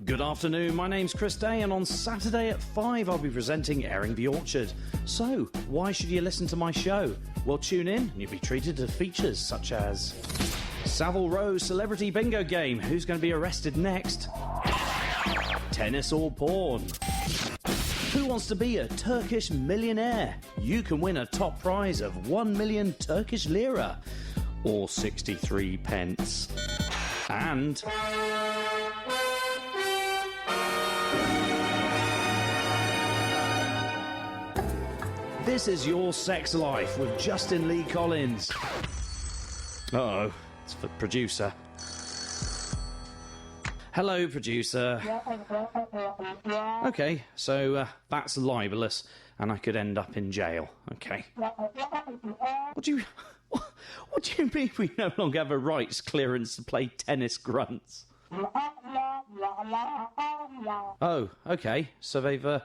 Good afternoon, my name's Chris Day, and on Saturday at 5 I'll be presenting Airing the Orchard. So, why should you listen to my show? Well, tune in and you'll be treated to features such as Savile Row Celebrity Bingo Game, who's going to be arrested next? Tennis or porn? Who wants to be a Turkish millionaire? You can win a top prize of 1 million Turkish lira, or 63 pence. And This Is Your Sex Life with Justin Lee Collins. Uh-oh, it's for producer. Hello, producer. Okay, so that's libelous, and I could end up in jail. Okay. What do you mean we no longer have a rights clearance to play tennis grunts? Oh, okay. So they've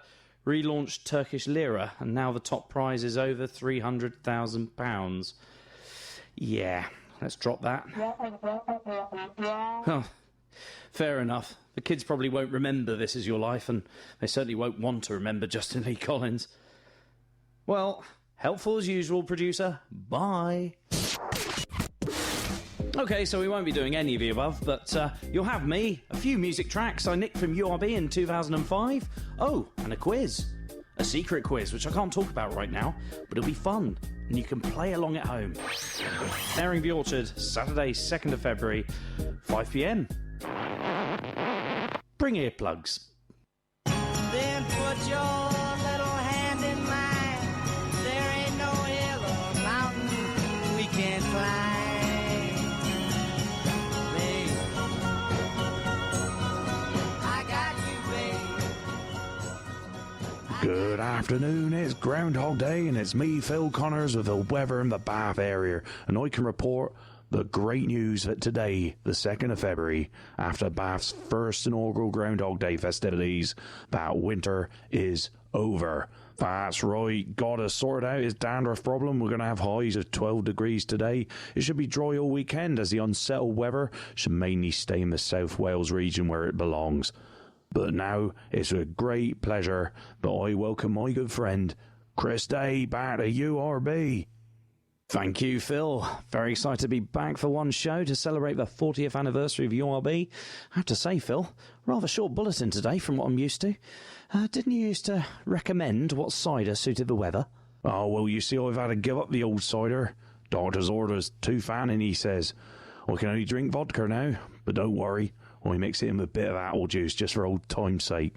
relaunched Turkish lira, and now the top prize is over £300,000. Yeah, let's drop that. Oh, fair enough. The kids probably won't remember This Is Your Life, and they certainly won't want to remember Justin Lee Collins. Well, helpful as usual, producer. Bye. Okay, so we won't be doing any of the above, but you'll have me, a few music tracks I nicked from URB in 2005. Oh, and a quiz. A secret quiz, which I can't talk about right now, but it'll be fun, and you can play along at home. Airing the Orchard, Saturday, 2nd of February, 5 p.m. Bring earplugs. Then put your little hand in mine. There ain't no hill or mountain we can't climb. Babe, I got you, babe. Good afternoon, it's Groundhog Day, and it's me, Phil Connors, with the weather in the Bath area, and I can report the great news that today, the 2nd of February, after Bath's first inaugural Groundhog Day festivities, that winter is over. That's right, God has sorted out his dandruff problem. We're going to have highs of 12 degrees today. It should be dry all weekend, as the unsettled weather should mainly stay in the South Wales region where it belongs. But now, it's with great pleasure that I welcome my good friend, Chris Day, back to URB. Thank you, Phil. Very excited to be back for one show to celebrate the 40th anniversary of URB. I have to say, Phil, rather short bulletin today from what I'm used to. Didn't you used to recommend what cider suited the weather? Oh, well, you see, I've had to give up the old cider. Doctor's orders too fanning, he says. I can only drink vodka now, but don't worry, I mix it in with a bit of apple juice just for old time's sake.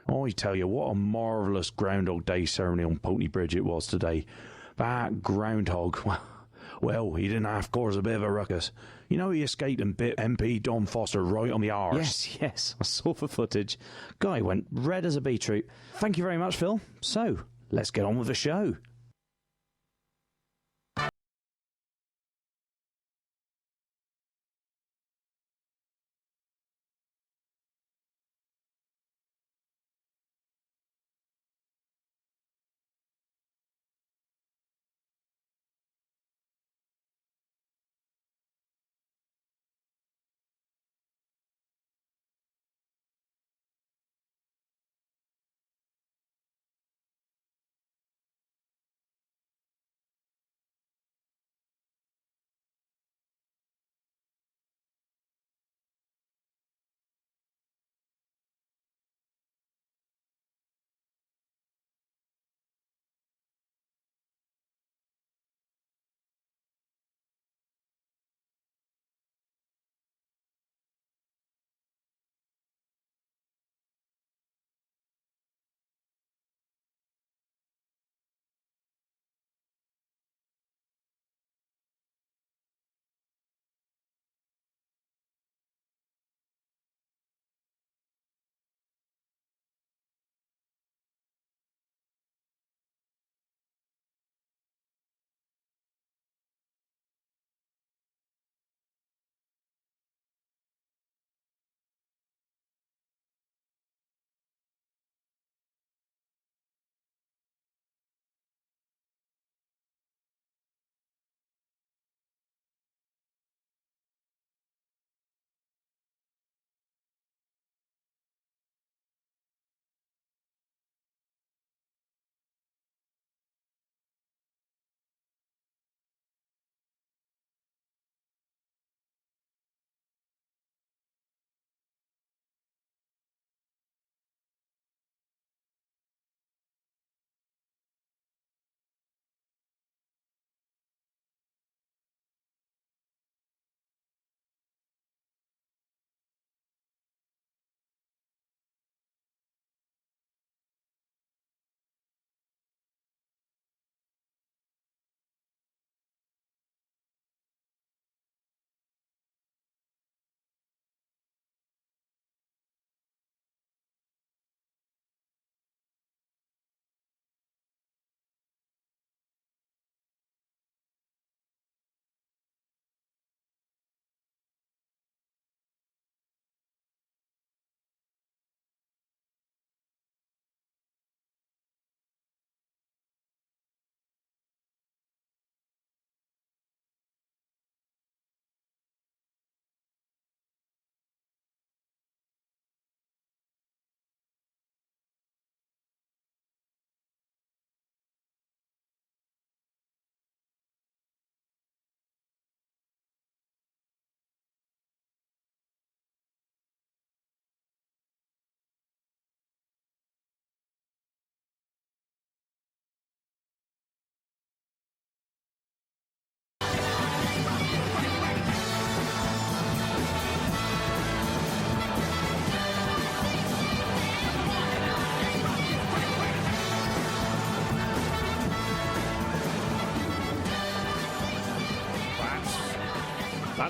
I tell you, what a marvellous Groundhog Day ceremony on Putney Bridge it was today. That groundhog, well, he didn't have to cause a bit of a ruckus. You know, he escaped and bit MP Don Foster right on the arse. Yes, I saw the footage. Guy went red as a beetroot. Thank you very much, Phil. So, let's get on with the show.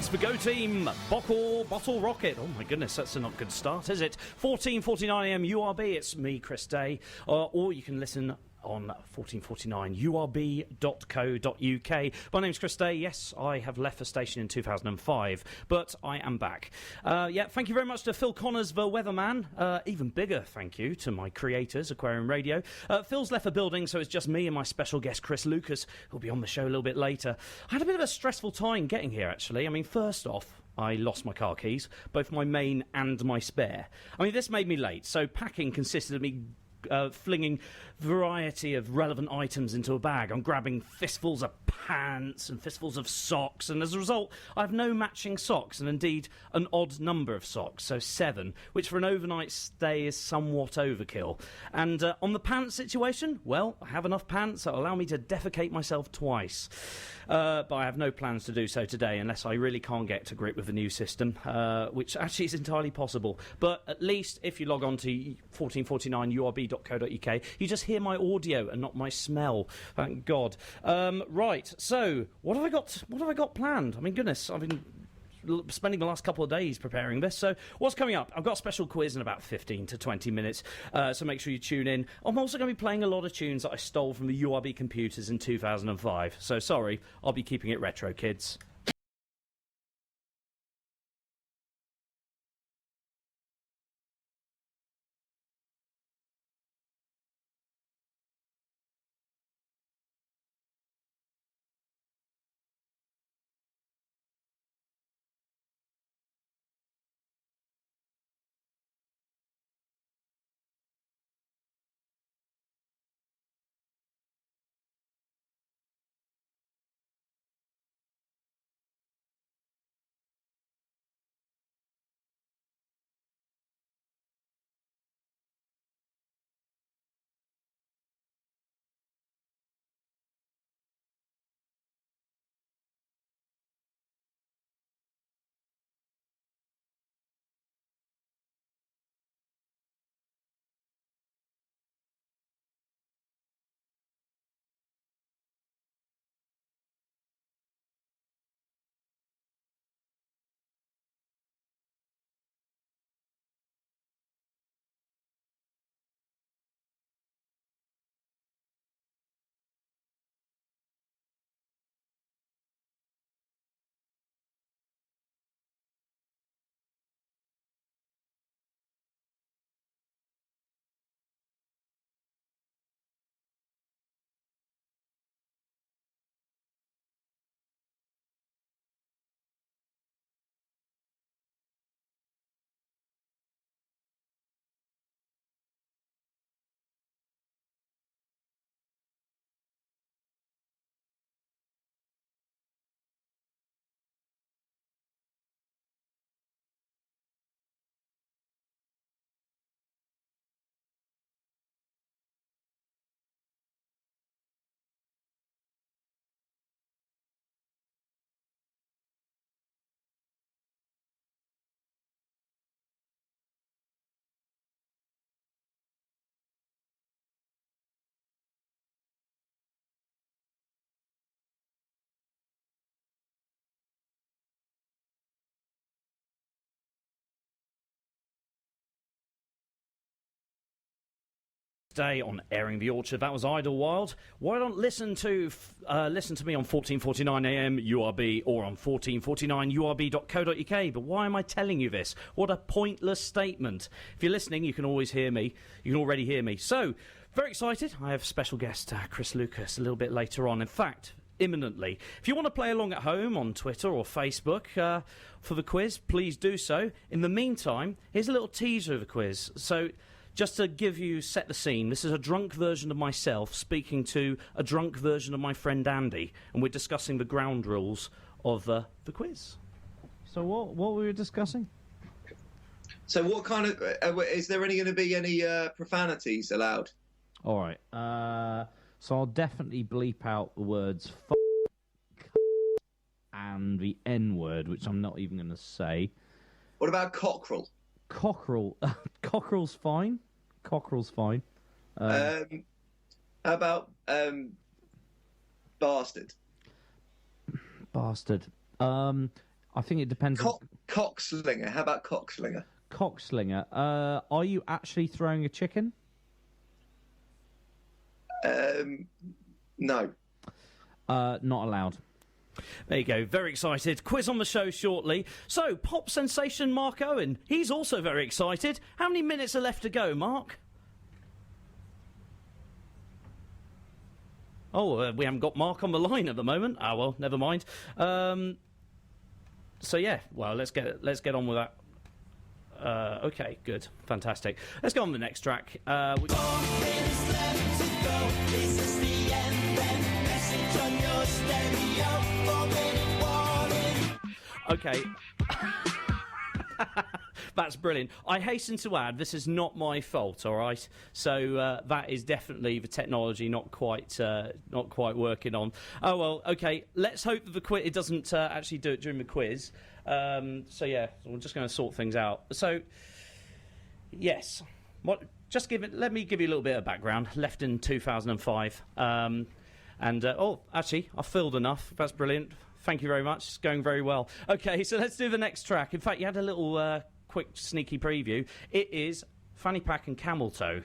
That's the Go Team. Bottle Rocket. Oh my goodness, that's a not good start, is it? 14:49am URB. It's me, Chris Day. Or you can listen on 1449urb.co.uk. My name's Chris Day. Yes, I have left the station in 2005, but I am back. Thank you very much to Phil Connors, the weatherman. Even bigger thank you to my creators, Aquarium Radio. Phil's left the building, so it's just me and my special guest, Chris Lucas, who'll be on the show a little bit later. I had a bit of a stressful time getting here, actually. I mean, first off, I lost my car keys, both my main and my spare. I mean, this made me late, so packing consisted of me flinging variety of relevant items into a bag. I'm grabbing fistfuls of pants and fistfuls of socks, and as a result I have no matching socks, and indeed an odd number of socks, so 7, which for an overnight stay is somewhat overkill. And on the pants situation, well, I have enough pants that allow me to defecate myself twice, but I have no plans to do so today unless I really can't get to grip with the new system, which actually is entirely possible. But at least if you log on to 1449urb.co.uk, you just hear my audio and not my smell. Thank God. Right, so what have I got? What have I got planned? I mean, goodness, I've been spending the last couple of days preparing this. So what's coming up? I've got a special quiz in about 15 to 20 minutes, so make sure you tune in. I'm also going to be playing a lot of tunes that I stole from the URB computers in 2005. So sorry, I'll be keeping it retro, kids. Day on Airing the Orchard. That was Idlewild. Why don't listen to me on 14:49am URB or on 1449urb.co.uk. But why am I telling you this? What a pointless statement. If you're listening, you can always hear me. You can already hear me. So, very excited. I have special guest Chris Lucas a little bit later on. In fact, imminently. If you want to play along at home on Twitter or Facebook for the quiz, please do so. In the meantime, here's a little teaser of the quiz. So, just to set the scene, this is a drunk version of myself speaking to a drunk version of my friend Andy, and we're discussing the ground rules of the quiz. So what were we discussing? So what kind of... is there going to be any profanities allowed? All right. So I'll definitely bleep out the words and the N-word, which I'm not even going to say. What about cockerel? Cockerel. Cockerel's fine. Cockerel's fine. How about bastard? Bastard. I think it depends on... Cockslinger. How about cockslinger? Cockslinger. Are you actually throwing a chicken? No. Not allowed. There you go. Very excited. Quiz on the show shortly. So, pop sensation Mark Owen. He's also very excited. How many minutes are left to go, Mark? Oh, we haven't got Mark on the line at the moment. Ah, well, never mind. So yeah, well, let's get on with that. Okay, good, fantastic. Let's go on to the next track. Okay. That's brilliant. I hasten to add, this is not my fault, all right? So that is definitely the technology not quite working on. Oh, well, okay. Let's hope that it doesn't actually do it during the quiz. So, yeah, we're just going to sort things out. So, yes. Let me give you a little bit of background. Left in 2005. Actually, I filled enough. That's brilliant. Thank you very much. It's going very well. Okay, so let's do the next track. In fact, you had a little quick sneaky preview. It is Fanny Pack and Camel Toe.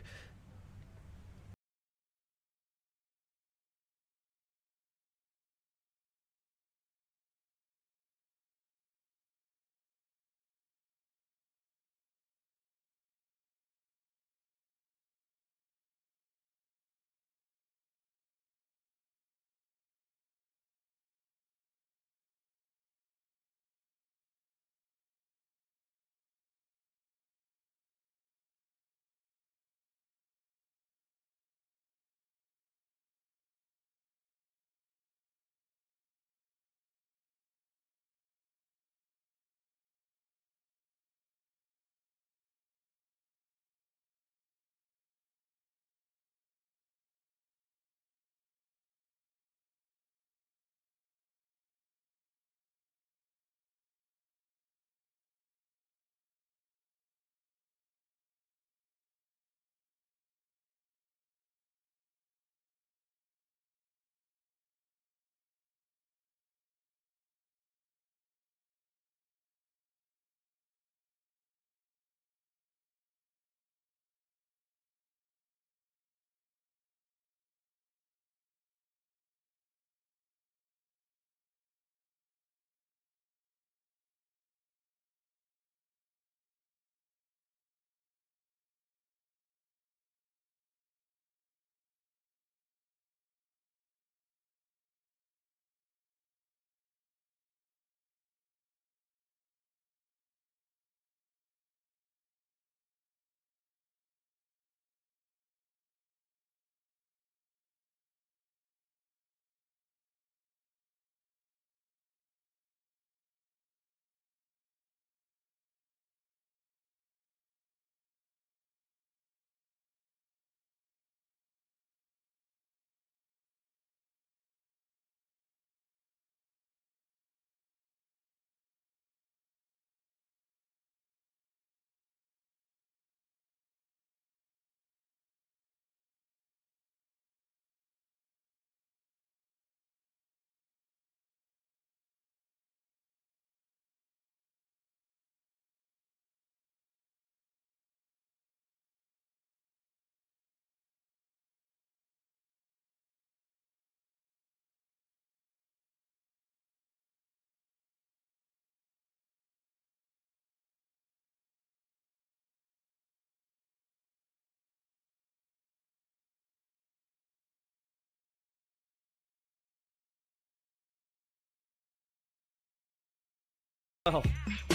Oh,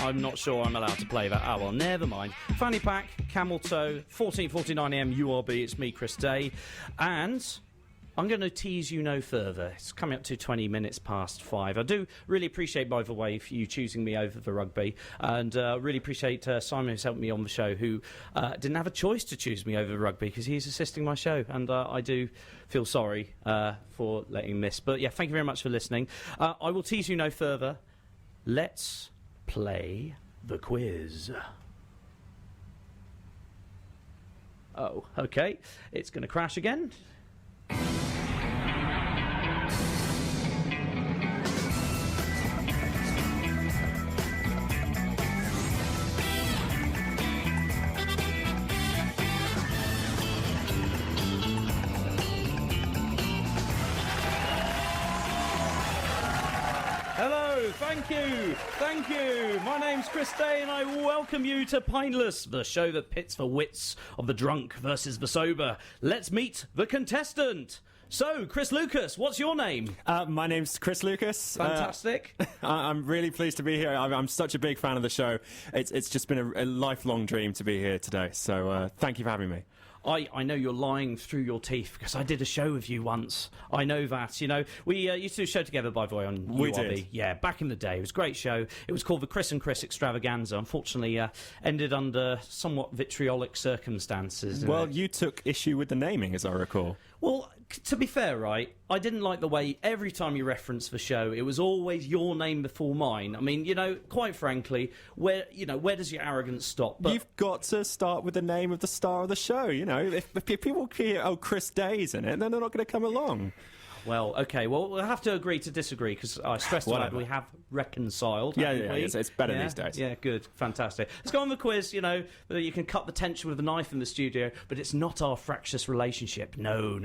I'm not sure I'm allowed to play that. Oh, well, never mind. Fanny Pack, Camel Toe, 14:49am URB. It's me, Chris Day. And I'm going to tease you no further. It's coming up to 20 minutes past 5. I do really appreciate, by the way, for you choosing me over the rugby. And really appreciate Simon, who's helped me on the show, who didn't have a choice to choose me over the rugby because he's assisting my show. And I do feel sorry for letting miss. But, yeah, thank you very much for listening. I will tease you no further. Let's play the quiz. Oh, okay. It's going to crash again. Thank you. My name's Chris Day, and I welcome you to Pintless, the show that pits the wits of the drunk versus the sober. Let's meet the contestant. So, Chris Lucas, what's your name? My name's Chris Lucas. Fantastic. I'm really pleased to be here. I'm such a big fan of the show. It's just been a lifelong dream to be here today. So thank you for having me. I know you're lying through your teeth because I did a show with you once. I know that. You know, we used to do a show together, by the way, on We URB. did. Yeah, back in the day. It was a great show. It was called the Chris and Chris Extravaganza. Unfortunately, ended under somewhat vitriolic circumstances. Well, you took issue with the naming, as I recall. Well, to be fair, right, I didn't like the way every time you referenced the show, it was always your name before mine. I mean, you know, quite frankly, where does your arrogance stop? But You've got to start with the name of the star of the show. You know, if people hear, Chris Day's in it, then they're not going to come along. well, okay, well, we'll have to agree to disagree because I stressed that Whatever. we have reconciled. Yeah, haven't we? it's better these days. Yeah, good, fantastic. Let's go on the quiz. You know, you can cut the tension with a knife in the studio, but it's not our fractious relationship. No.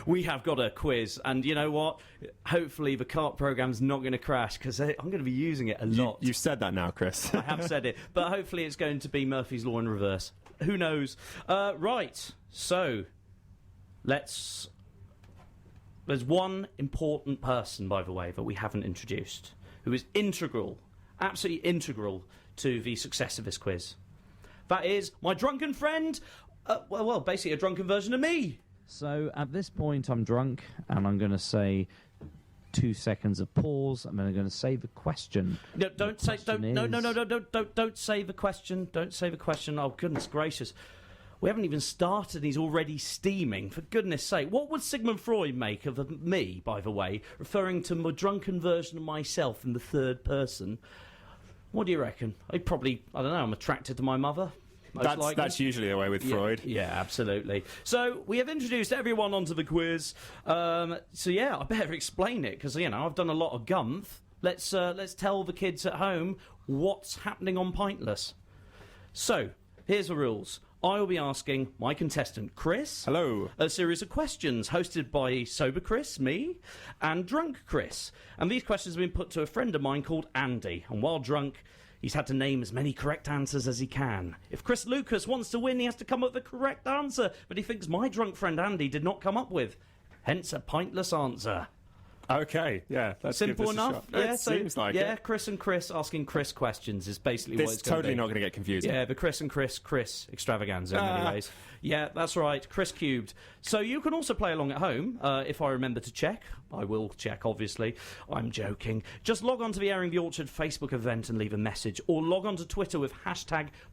We have got a quiz, and you know what? Hopefully, the CART program's not going to crash because I'm going to be using it a lot. You've said that now, Chris. I have said it, but hopefully, it's going to be Murphy's Law in reverse. Who knows? Right, so There's one important person, by the way, that we haven't introduced, who is integral, absolutely integral to the success of this quiz. That is my drunken friend, well, basically a drunken version of me. So at this point, I'm drunk, and I'm going to say 2 seconds of pause, and then I'm going to say the question. No, don't say the question. Don't say the question. Oh, goodness gracious. We haven't even started and he's already steaming. For goodness sake. What would Sigmund Freud make of me, by the way, referring to my drunken version of myself in the third person? What do you reckon? I don't know, I'm attracted to my mother. That's usually the way with Freud. Yeah, absolutely. So we have introduced everyone onto the quiz. I better explain it because, I've done a lot of gumph. Let's tell the kids at home what's happening on Pintless. So, here's the rules. I will be asking my contestant, Chris, Hello. a series of questions hosted by Sober Chris, me, and Drunk Chris. And these questions have been put to a friend of mine called Andy. And while drunk, he's had to name as many correct answers as he can. If Chris Lucas wants to win, he has to come up with the correct answer, but he thinks my drunk friend Andy did not come up with. Hence a pointless answer. Okay, yeah. Let's give Simple this a enough. shot. It seems like it. Chris and Chris asking Chris questions is basically what This it's going to be. totally not going to get confusing. Yeah, the Chris and Chris extravaganza in many ways. Yeah, that's right, Chris cubed. So you can also play along at home, if I remember to check. I will check, obviously. I'm joking. Just log on to the Airing the Orchard Facebook event and leave a message, or log on to Twitter with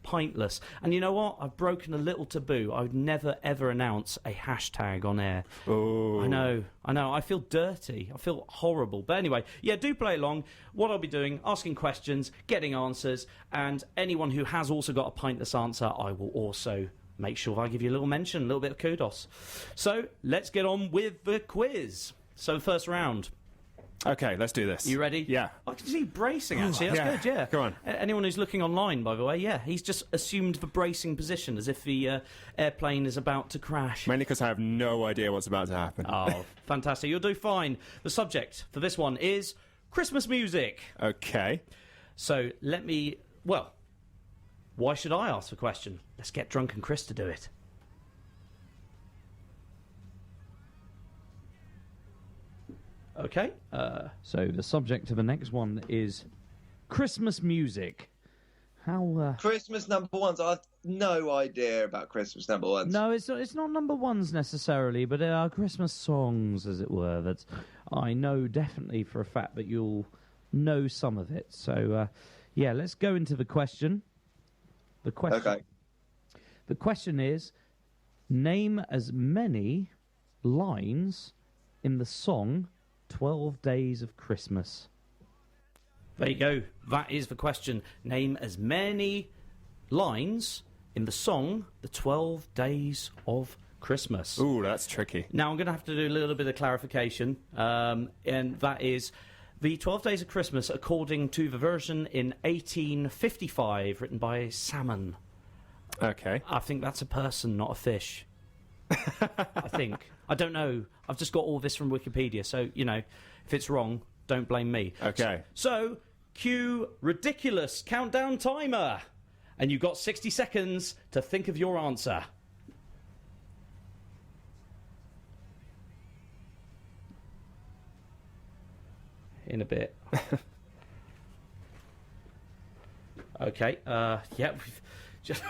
#Pintless. And you know what? I've broken a little taboo. I would never, ever announce a hashtag on air. Oh. I know. I feel dirty. I feel horrible. But anyway, yeah, do play along. What I'll be doing, asking questions, getting answers, and anyone who has also got a Pintless answer, I will also make sure I give you a little mention, a little bit of kudos. So, let's get on with the quiz. So, first round. Okay, let's do this. You ready? Yeah. I can see bracing, actually. That's Yeah. good, yeah. Go on. Anyone who's looking online, by the way, yeah, he's just assumed the bracing position as if the airplane is about to crash. Mainly because I have no idea what's about to happen. Oh, fantastic. You'll do fine. The subject for this one is Christmas music. Okay. So why should I ask the question? Let's get Drunken Chris to do it. Okay, so the subject of the next one is Christmas music. How? Christmas number ones. I have no idea about Christmas number ones. No, it's not number ones necessarily, but there are Christmas songs, as it were, that I know definitely for a fact that you'll know some of it. So, let's go into the question. The question. Okay. The question is, name as many lines in the song 12 Days of Christmas. There you go. That is the question. Name as many lines in the song The 12 Days of Christmas. Ooh, that's tricky. Now, I'm going to have to do a little bit of clarification, and that is the 12 Days of Christmas according to the version in 1855 written by Salmon. Okay. I think that's a person, not a fish. I think. I don't know. I've just got all this from Wikipedia, so, if it's wrong, Don't blame me. Okay. So, cue ridiculous countdown timer. And you've got 60 seconds to think of your answer. In a bit. Okay. Yeah. Just...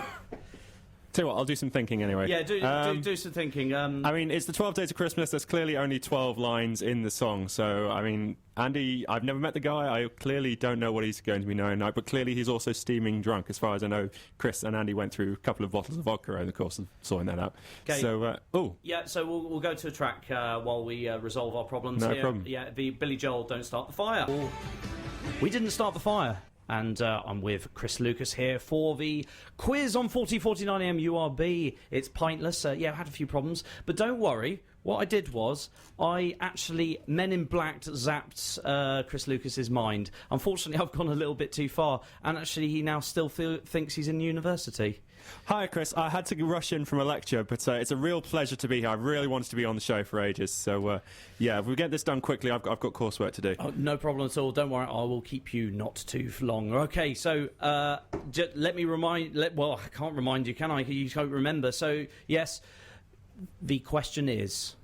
Tell you what, I'll do some thinking anyway. Yeah, do some thinking. I mean, it's the 12 Days of Christmas. There's clearly only 12 lines in the song. So, I mean, Andy, I've never met the guy. I clearly don't know what he's going to be knowing now. But clearly he's also steaming drunk. As far as I know, Chris and Andy went through a couple of bottles of vodka over the course of sorting that out. Okay. So, Yeah, so we'll go to a track while we resolve our problems No here. problem. Yeah, the Billy Joel, Don't Start the Fire. We didn't start the fire. And I'm with Chris Lucas here for the quiz on 4049am URB. It's Pintless. Yeah, I had a few problems. But don't worry. What I did was I actually Men in Black zapped Chris Lucas's mind. Unfortunately, I've gone a little bit too far. And actually, he now still thinks he's in university. Hi, Chris. I had to rush in from a lecture, but it's a real pleasure to be here. I really wanted to be on the show for ages. So, yeah, if we get this done quickly, I've got coursework to do. Oh, no problem at all. Don't worry. I will keep you not too long. Okay, so let me remind... well, I can't remind you, can I? You can't remember. So, yes, the question is,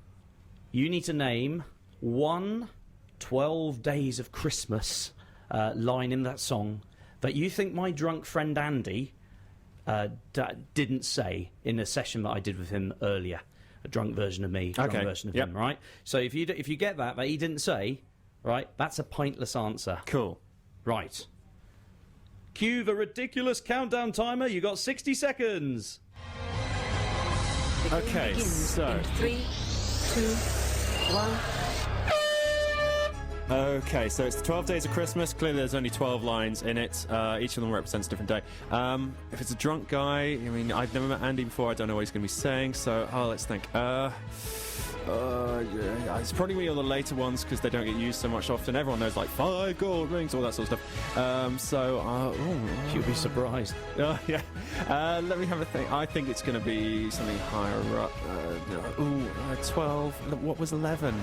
you need to name one 12 Days of Christmas line in that song that you think my drunk friend Andy... didn't say in a session that I did with him earlier, a drunk version of me, drunk version of him, right? So if you get that he didn't say, right, that's a Pintless answer. Cool. Right. Cue the ridiculous countdown timer. You got 60 seconds. Okay, so... In 3, 2, 1... Okay, so it's the 12 Days of Christmas. Clearly there's only 12 lines in it. Each of them represents a different day. If it's a drunk guy, I mean, I've never met Andy before. I don't know what he's going to be saying, so let's think. Yeah, it's probably going to be all the later ones because they don't get used so much often. Everyone knows, like, 5 gold rings, all that sort of stuff. You'll be surprised. Yeah. Let me have a think. I think it's going to be something higher up. 12. What was 11?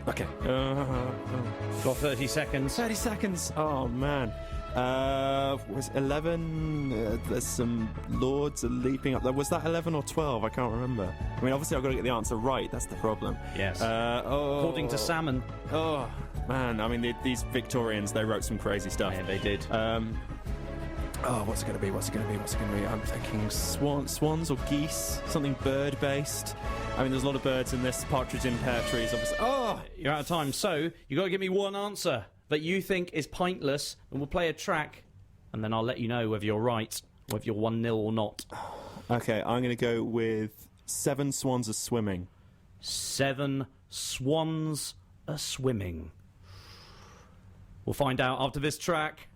Okay. Got 30 seconds. 30 seconds. Oh, man. Was 11? There's some lords are leaping up there. Was that 11 or 12? I can't remember. I mean, obviously I've got to get the answer right. That's the problem. Yes. According to Salmon. Oh, man. I mean, these Victorians, they wrote some crazy stuff. Yeah, they did. What's it going to be? I'm thinking swans or geese, something bird-based. I mean, there's a lot of birds in this. Partridge in pear trees, obviously. You're out of time. So you got to give me one answer that you think is Pintless, and we'll play a track, and then I'll let you know whether you're right, whether you're 1-0 or not. Okay, I'm going to go with 7 swans are swimming. 7 swans are swimming. We'll find out after this track.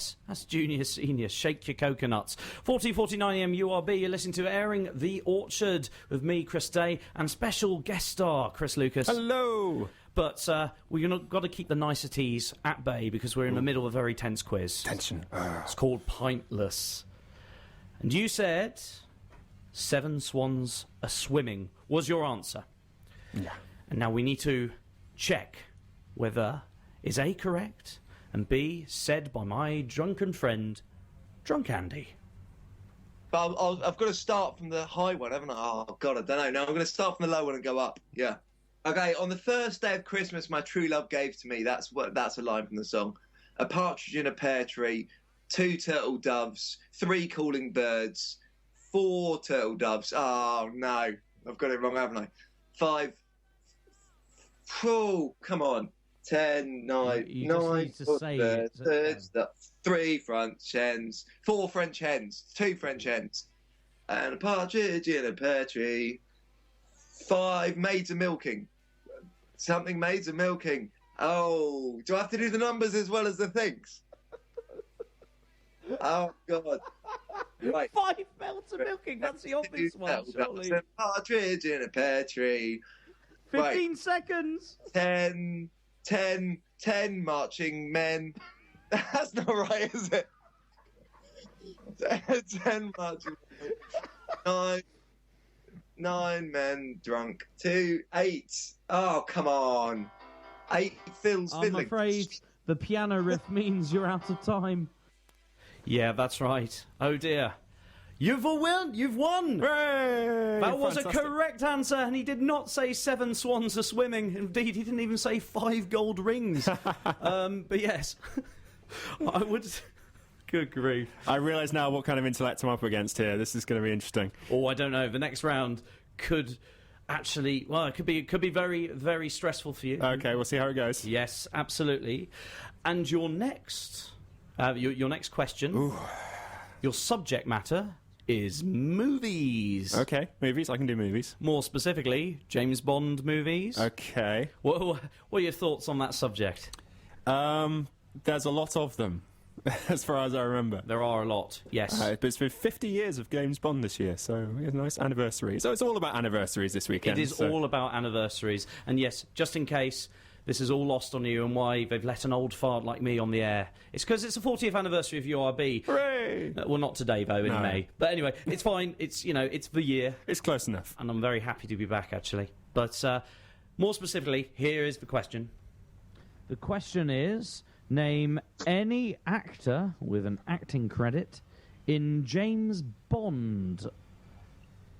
Yes, that's Junior Senior. Shake your coconuts. 1449 URB, you're listening to Airing the Orchard with me, Chris Day, and special guest star, Chris Lucas. Hello! But we've got to keep the niceties at bay because we're in the middle of a very tense quiz. Tension. It's called Pintless. And you said 7 swans are swimming was your answer. Yeah. And now we need to check whether is A correct and B said by my drunken friend, Drunk Andy. But I've got to start from the high one, haven't I? Oh, God, I don't know. No, I'm going to start from the low one and go up. Yeah. Okay, on the first day of Christmas, my true love gave to me. That's a line from the song. A partridge in a pear tree, 2 turtle doves, 3 calling birds, 4 turtle doves. Oh, no. I've got it wrong, haven't I? 5. Oh, come on. 10, 9, You just 9 need to say it. birds, 3 French hens, 4 French hens, 2 French hens, and a partridge in a pear tree. 5 maids are milking. Something maids are milking. Oh, do I have to do the numbers as well as the things? Oh, God. Right. 5 maids are milking, that's the obvious one, surely. A partridge in a pear tree. 15 seconds. 10 marching men. That's not right, is it? 10 marching men. 9 men drunk. 8. Oh, come on. 8 fills I'm fiddling. afraid the piano riff means you're out of time. Yeah, that's right. Oh dear. You've won! You've won! Hooray! That was Fantastic. a correct answer, and he did not say 7 swans are swimming. Indeed, he didn't even say 5 gold rings. But yes, I would... Good grief. I realise now what kind of intellect I'm up against here. This is going to be interesting. Oh, I don't know. The next round could actually... Well, it could be very, very stressful for you. Okay, we'll see how it goes. Yes, absolutely. And your next... your next question... Ooh. Your subject matter is movies. Okay, movies. I can do movies. More specifically, James Bond movies. Okay. What are your thoughts on that subject? There's a lot of them, as far as I remember. There are a lot, yes. But it's been 50 years of James Bond this year, so we have a nice anniversary. So it's all about anniversaries this weekend. It is all about anniversaries. And yes, just in case this is all lost on you and why they've let an old fart like me on the air, it's because it's the 40th anniversary of URB. Hooray! Well, not today, though, in No. May. But anyway, it's fine. It's, it's the year. It's close enough. And I'm very happy to be back, actually. But more specifically, here is the question. The question is, name any actor with an acting credit in James Bond.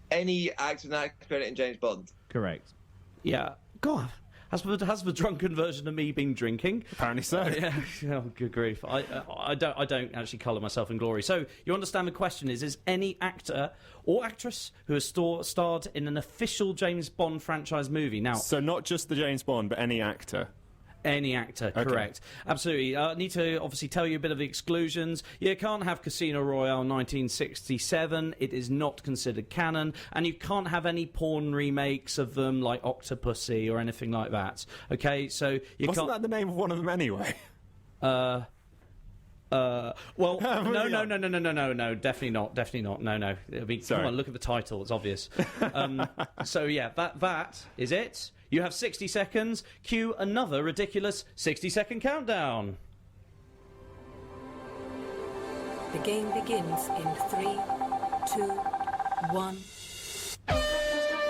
Any actor and actor credit in James Bond. Correct. Yeah. God. Has the drunken version of me been drinking? Apparently so. Yeah. Oh, good grief. I don't actually colour myself in glory. So you understand the question is any actor or actress who has starred in an official James Bond franchise movie? Now, So not just the James Bond, but any actor. any actor, correct. Absolutely. I need to obviously tell you a bit of the exclusions. You can't have Casino Royale 1967. It is not considered canon. And you can't have any porn remakes of them like Octopussy or anything like that. Okay, so you Wasn't can't... that the name of one of them anyway? Well, no, definitely not. No. I mean, Sorry. come on, look at the title, it's obvious. So yeah, that is it. You have 60 seconds. Cue another ridiculous 60-second countdown. The game begins in 3, 2, 1.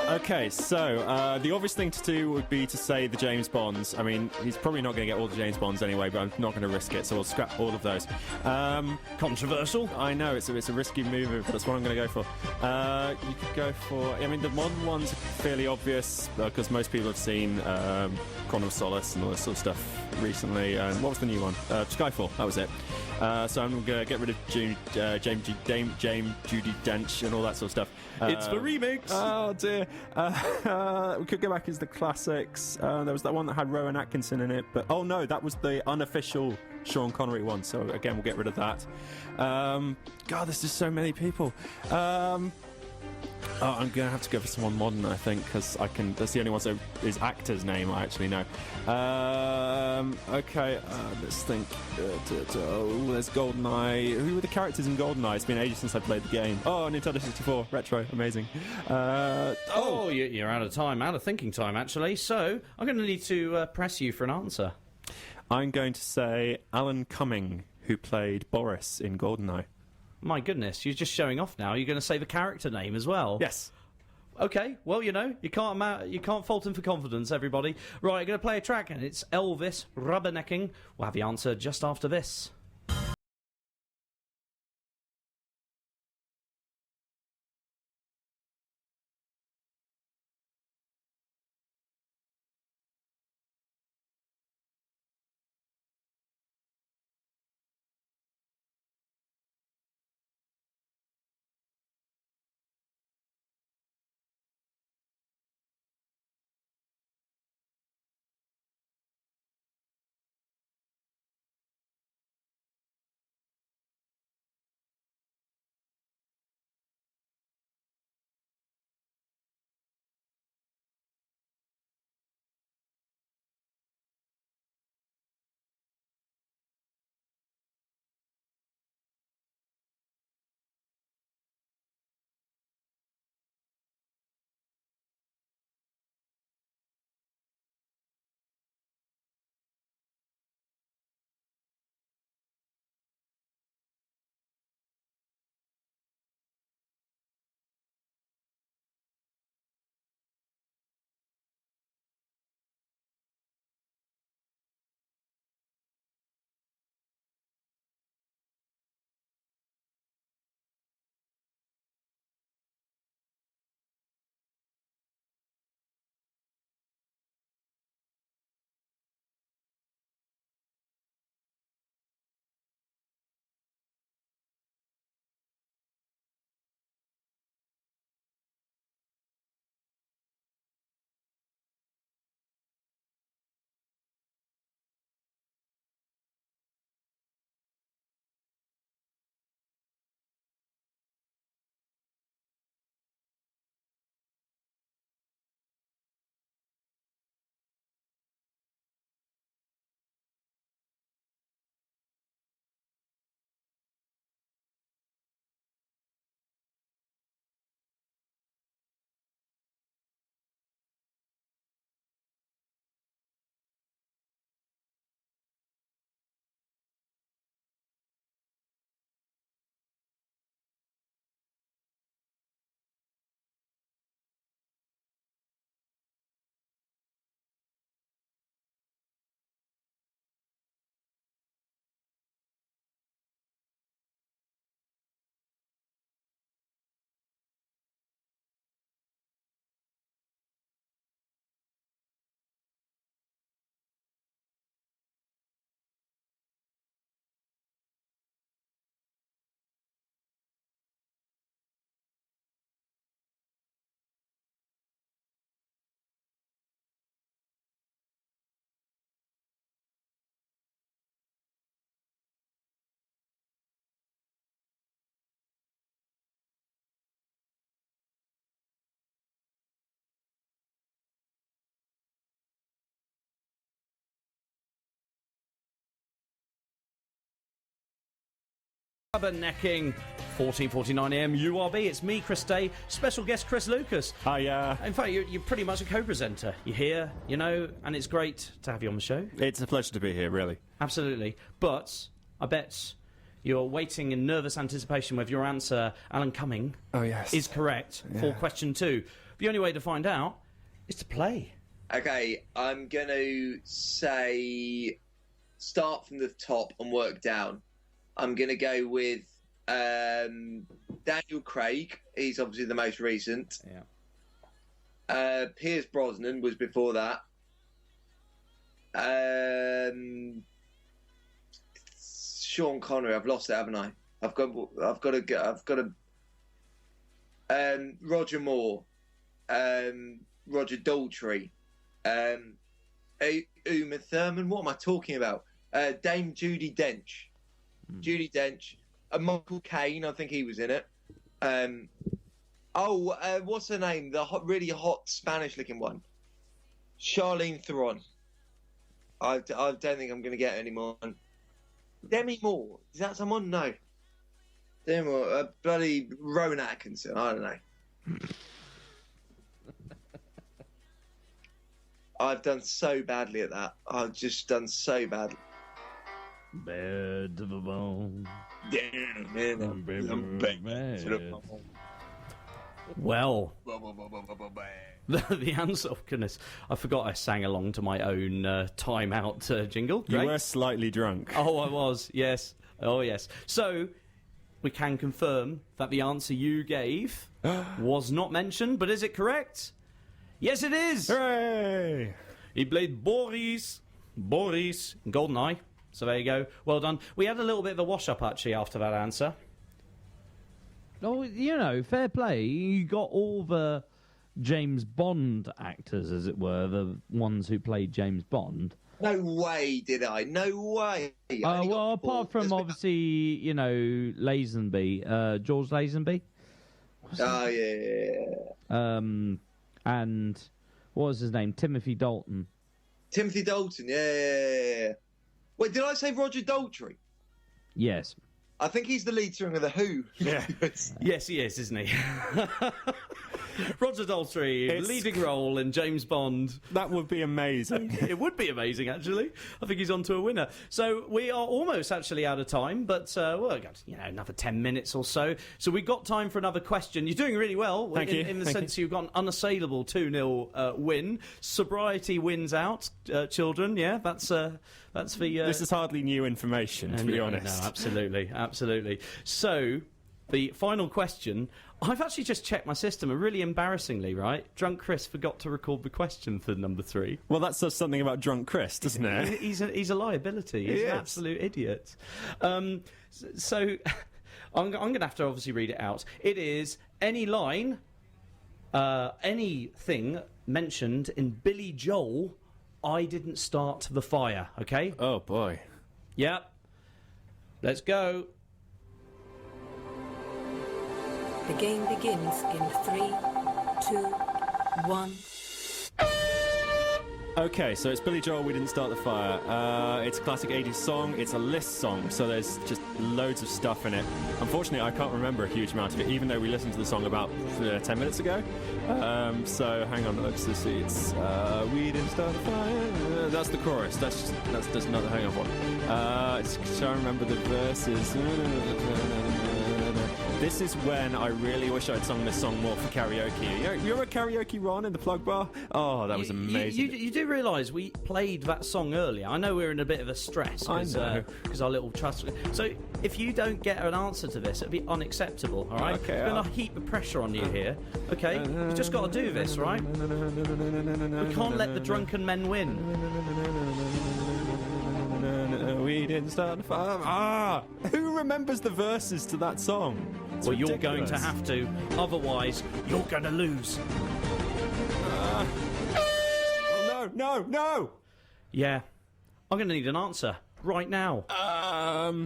Okay, so the obvious thing to do would be to say the James Bonds. I mean, he's probably not going to get all the James Bonds anyway, but I'm not going to risk it, so we'll scrap all of those. Controversial. I know, it's a risky move, but that's what I'm going to go for. You could go for... I mean, the modern ones are fairly obvious, because most people have seen Quantum of Solace and all this sort of stuff recently. What was the new one? Skyfall, that was it. So I'm going to get rid of James Judi Dench and all that sort of stuff. It's the remix. Oh dear. We could go back as the classics. There was that one that had Rowan Atkinson in it, but oh no, that was the unofficial Sean Connery one. So again, we'll get rid of that. God, there's just so many people. Oh, I'm gonna have to go for someone modern, I think, because that's the only one that is actor's name I actually know. Okay, let's think. There's GoldenEye. Who were the characters in GoldenEye? It's been ages since I played the game. Oh, Nintendo 64, retro, amazing. You're out of time, out of thinking time, actually. So I'm going to need to press you for an answer. I'm going to say Alan Cumming, who played Boris in GoldenEye. My goodness, you're just showing off now. You're going to say the character name as well. Yes. Okay, well, you can't fault him for confidence, everybody. Right, I'm going to play a track, and it's Elvis Rubbernecking. We'll have the answer just after this. Rubbernecking, 14:49 AM URB. It's me, Chris Day, special guest Chris Lucas. Hi, In fact, you're pretty much a co-presenter. You're here, and it's great to have you on the show. It's a pleasure to be here, really. Absolutely. But I bet you're waiting in nervous anticipation whether your answer, Alan Cumming, is correct for question 2. The only way to find out is to play. Okay, I'm going to say start from the top and work down. I'm going to go with Daniel Craig. He's obviously the most recent. Yeah. Pierce Brosnan was before that. Sean Connery. I've lost it, haven't I? I've got to. Roger Moore. Roger Daltrey. Uma Thurman. What am I talking about? Dame Judi Dench. Judi Dench. Michael Caine. I think he was in it. Oh, what's her name? The really hot Spanish-looking one. Charlene Theron. I don't think I'm going to get any more. Demi Moore. Is that someone? No. Demi Moore. Bloody Rowan Atkinson. I don't know. I've done so badly at that. I've just done so badly. Bad to the bone. Well, the answer. Oh goodness, I forgot I sang along to my own time-out jingle. Great. You were slightly drunk. Oh, I was. Yes. Oh, yes. So we can confirm that the answer you gave was not mentioned, but is it correct? Yes, it is. Hooray! He played Boris in GoldenEye. So there you go. Well done. We had a little bit of a wash-up, actually, after that answer. Oh, you know, fair play. You got all the James Bond actors, as it were, the ones who played James Bond. No way, did I? No way. Well, apart from, obviously, you know, Lazenby, George Lazenby. Oh, yeah. And what was his name? Timothy Dalton. Timothy Dalton, yeah. Wait, did I say Roger Daltrey? Yes. I think he's the lead singer of The Who. Yeah. Yes, he is, isn't he? Roger Daltrey, leading role in James Bond. That would be amazing. It would be amazing, actually. I think he's on to a winner. So we are almost actually out of time, but we've got another 10 minutes or so. So we've got time for another question. You're doing really well. Thank you. In the sense you've got an unassailable 2-0 win. Sobriety wins out, children. Yeah, that's the... This is hardly new information, to be honest. No, absolutely. So, the final question... I've actually just checked my system, and really embarrassingly, right? Drunk Chris forgot to record the question for number 3. Well, that says something about Drunk Chris, doesn't it? He's a liability. He's an absolute idiot. So, I'm going to have to obviously read it out. It is any line, anything mentioned in Billy Joel, I didn't start the fire, okay? Oh, boy. Yep. Let's go. The game begins in 3, 2, 1. Okay, so it's Billy Joel, We Didn't Start the Fire. It's a classic 80s song. It's a list song, so there's just loads of stuff in it. Unfortunately, I can't remember a huge amount of it, even though we listened to the song about 10 minutes ago. So hang on, let's see. It's We Didn't Start the Fire. That's the chorus. That's not the hang on one. So I remember the verses. This is when I really wish I'd sung this song more for karaoke. You're a karaoke Ron in the plug bar? Oh, that was amazing. You do realise we played that song earlier. I know we're in a bit of a stress because our little trust. So if you don't get an answer to this, it'll be unacceptable, all right? Okay. It's going to heap the pressure on you here, okay? You just got to do this, right? We can't let the drunken men win. We didn't start the fire. Who remembers the verses to that song? It's well, ridiculous. You're going to have to. Otherwise, you're going to lose. Oh, no! Yeah. I'm going to need an answer right now. No,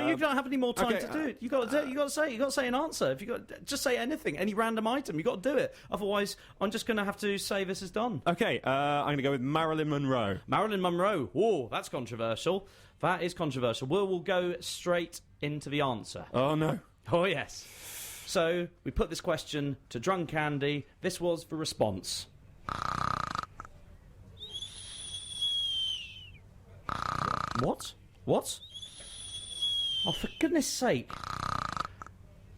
you don't have any more time to do it. You got to do it. You got to say an answer. If just say anything, any random item. You got to do it. Otherwise, I'm just going to have to say this is done. Okay, I'm going to go with Marilyn Monroe. Marilyn Monroe. Whoa, that's controversial. That is controversial. We'll go straight into the answer. Oh no. Oh yes. So we put this question to Drunk Andy. This was the response. What? Oh, for goodness sake.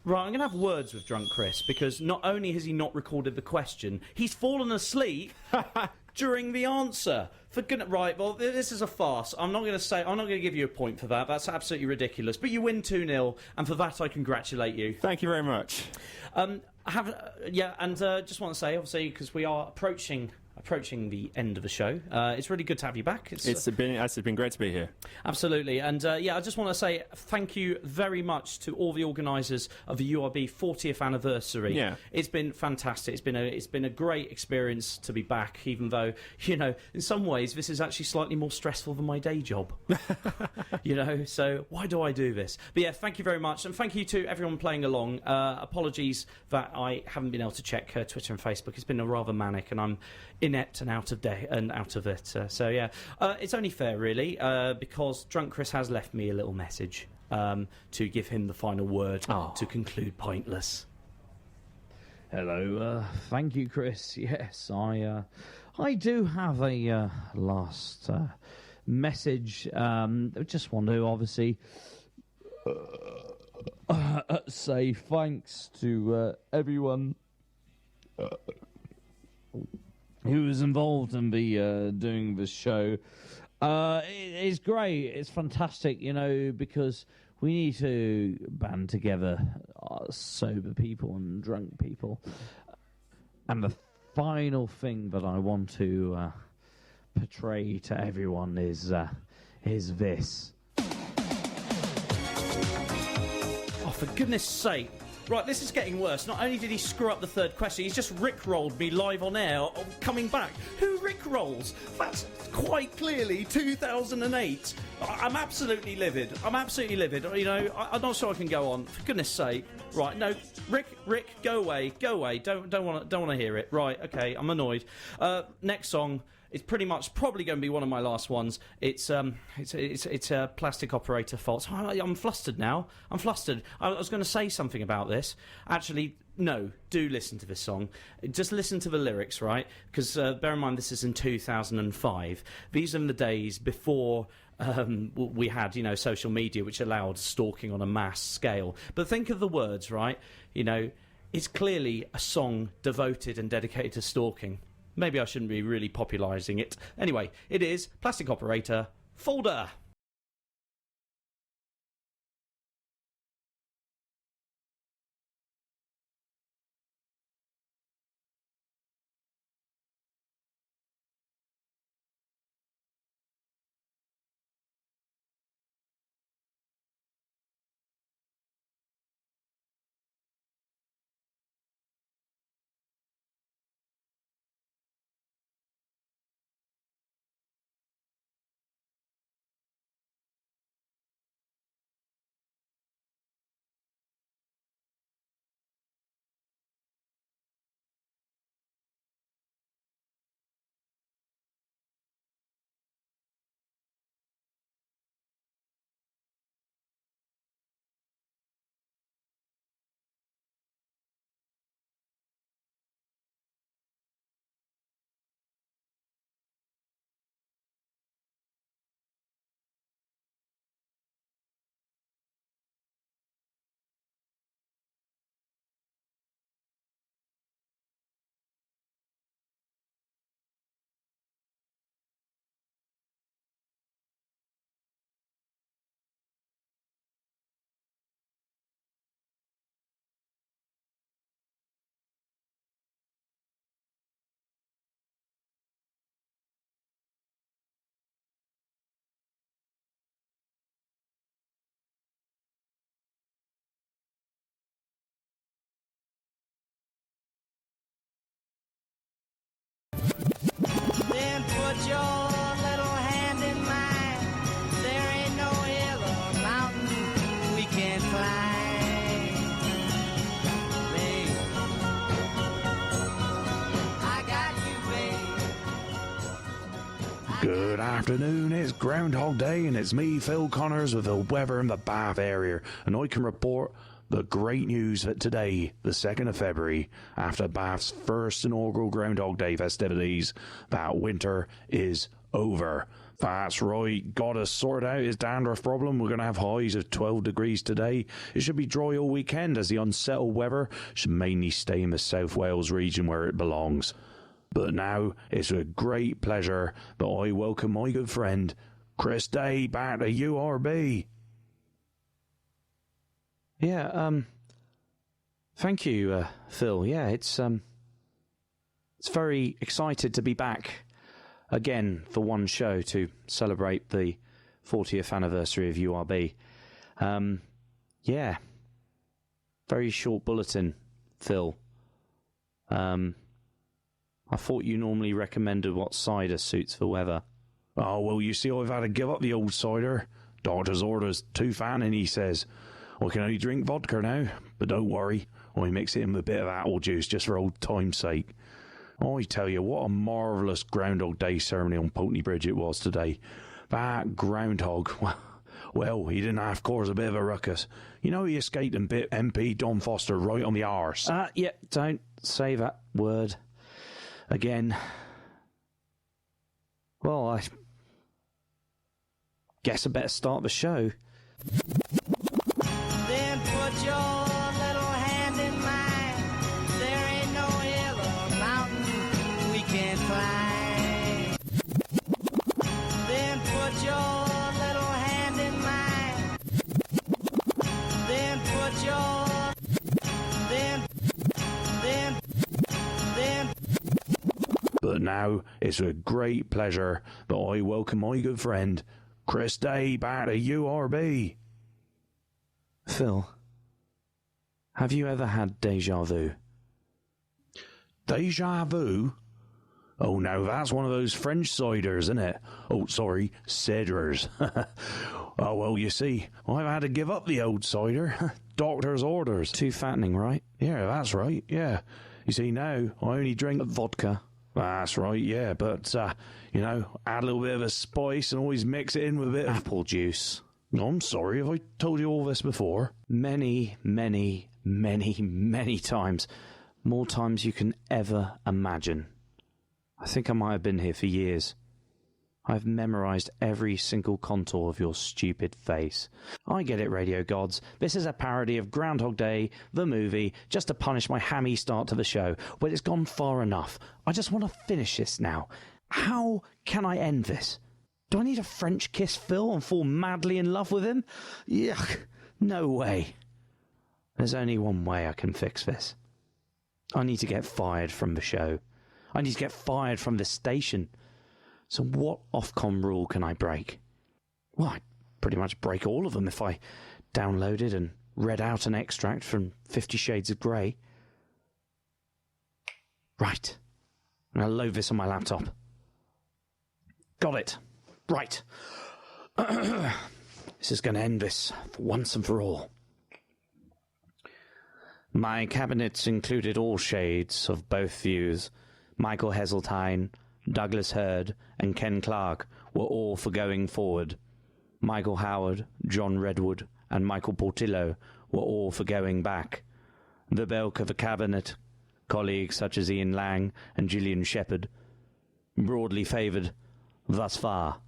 Right, I'm going to have words with Drunk Chris, because not only has he not recorded the question, he's fallen asleep during the answer. For goodness, right, well, this is a farce. I'm not going to give you a point for that. That's absolutely ridiculous. But you win 2-0, and for that I congratulate you. Thank you very much. Just want to say, obviously, because we are approaching approaching the end of the show. It's really good to have you back. It's been great to be here. Absolutely. And I just want to say thank you very much to all the organisers of the URB 40th anniversary. Yeah. It's been fantastic. It's been a great experience to be back, even though, in some ways this is actually slightly more stressful than my day job. So why do I do this? But yeah, thank you very much. And thank you to everyone playing along. Apologies that I haven't been able to check Twitter and Facebook. It's been a rather manic, and I'm inept and out of it. It's only fair, really, because Drunk Chris has left me a little message to give him the final word to conclude Pintless. Hello, thank you, Chris. Yes, I do have a last message. I just want to obviously say thanks to everyone who was involved in doing this show. It's great. It's fantastic, because we need to band together sober people and drunk people. And the final thing that I want to portray to everyone is this. Oh, for goodness sake. Right, this is getting worse. Not only did he screw up the third question, he's just rickrolled me live on air coming back. Who rickrolls? That's quite clearly 2008. I'm absolutely livid. I'm not sure I can go on. For goodness sake. Right, no, Rick, go away. Don't want to hear it. Right, okay, I'm annoyed. Next song. It's probably going to be one of my last ones. It's a Plastic Operator Fault. I'm flustered now. I was going to say something about this. Actually, no. Do listen to this song. Just listen to the lyrics, right? Because bear in mind, this is in 2005. These are the days before we had, social media, which allowed stalking on a mass scale. But think of the words, right? It's clearly a song devoted and dedicated to stalking. Maybe I shouldn't be really popularising it. Anyway, it is Plastic Operator Folder. Then put your little hand in mine. There ain't no hill or mountain we can't climb. Babe, I got you, babe. Good afternoon, it's Groundhog Day and it's me, Phil Connors, with the weather in the Bath area, and I can report the great news that today, the 2nd of February, after Bath's first inaugural Groundhog Day festivities, that winter is over. That's right, gotta sort out his dandruff problem. We're gonna have highs of 12 degrees today. It should be dry all weekend, as the unsettled weather should mainly stay in the South Wales region where it belongs. But now, it's with great pleasure that I welcome my good friend, Chris Day, back to URB. Yeah, thank you, Phil. Yeah, it's It's very excited to be back again for one show to celebrate the 40th anniversary of URB. Yeah. Very short bulletin, Phil. I thought you normally recommended what cider suits the weather. Oh, well, you see, I've had to give up the old cider. Doctor's orders too fattening, he says. I can only drink vodka now, but don't worry, I mix it in with a bit of apple juice just for old time's sake. I tell you, what a marvellous Groundhog Day ceremony on Pulteney Bridge it was today. That Groundhog, well, he didn't half cause a bit of a ruckus. You know, he escaped and bit MP Don Foster right on the arse. Yeah, don't say that word again. Well, I guess I better start the show. Then put your little hand in mine. There ain't no hill or mountain we can't climb. Then put your little hand in mine. Then put your then. But now it's a great pleasure that I welcome my good friend Chris Day back to URB. Phil, have you ever had deja vu? Deja vu? Oh, no, that's one of those French ciders, isn't it? Oh, sorry, ciders. Oh, well, you see, I've had to give up the old cider. Doctor's orders. Too fattening, right? Yeah, that's right, yeah. You see, now I only drink vodka. That's right, yeah, but, you know, add a little bit of a spice and always mix it in with a bit of apple juice. I'm sorry, have I told you all this before? Many, many, many, many times. More times you can ever imagine. I think I might have been here for years. I've memorised every single contour of your stupid face. I get it, radio gods. This is a parody of Groundhog Day, the movie, just to punish my hammy start to the show. But it's gone far enough. I just want to finish this now. How can I end this? Do I need a French kiss Phil and fall madly in love with him? Yuck, no way. There's only one way I can fix this. I need to get fired from the show. I need to get fired from the station. So what Ofcom rule can I break? Well, I'd pretty much break all of them if I downloaded and read out an extract from 50 Shades of Grey. Right. I'm going to load this on my laptop. Got it. Right. This is going to end this for once and for all. My cabinets included all shades of both views. Michael Heseltine, Douglas Hurd, and Ken Clark were all for going forward. Michael Howard, John Redwood, and Michael Portillo were all for going back. The bulk of the cabinet, colleagues such as Ian Lang and Gillian Shepherd, broadly favoured thus far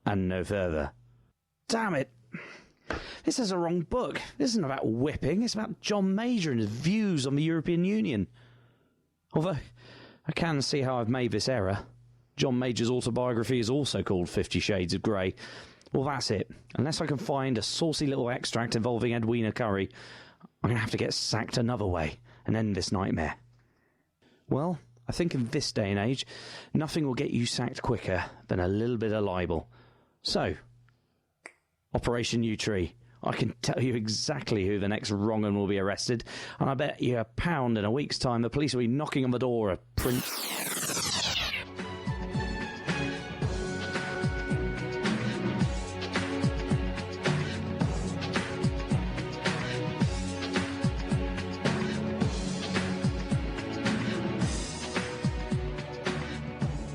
and no further. Damn it! This is a wrong book. This isn't about whipping. It's about John Major and his views on the European Union. Although, I can see how I've made this error. John Major's autobiography is also called 50 Shades of Grey. Well, that's it. Unless I can find a saucy little extract involving Edwina Curry, I'm going to have to get sacked another way and end this nightmare. Well, I think in this day and age, nothing will get you sacked quicker than a little bit of libel. So, Operation U-Tree. I can tell you exactly who the next wrong'un will be arrested, and I bet you £1 in a week's time the police will be knocking on the door of Prince...